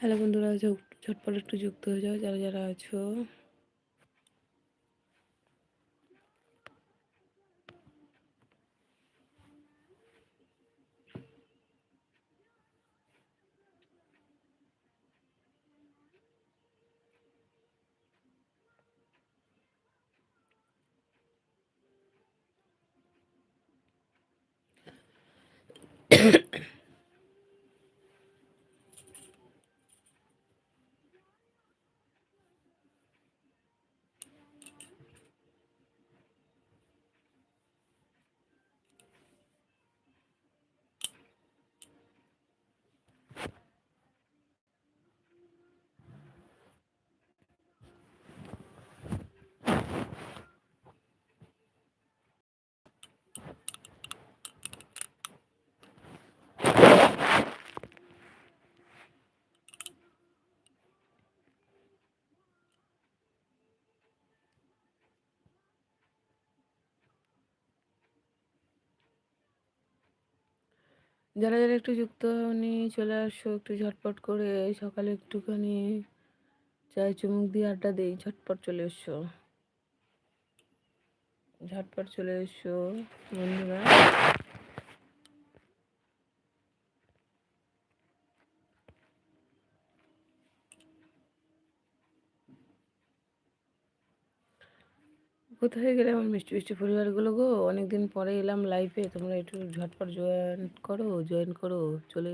Hello বন্ধুরা, ঝটপট একটু যুক্ত হয়ে যাও যারা যারা আছো। যারা যারা একটু যুক্ত হওনি চলে আসো একটু ঝটপট করে। সকালে একটুখানি চায় চুমুক দিয়ে আড্ডা দিই, ঝটপট চলে এসো, ঝটপট চলে এসো বন্ধুরা। কোথায় গেলে আমার মিষ্টি মিষ্টি পরিবারগুলো গো? অনেকদিন পরে এলাম লাইভে, তোমরা একটু ঝটপট জয়েন করো, চলে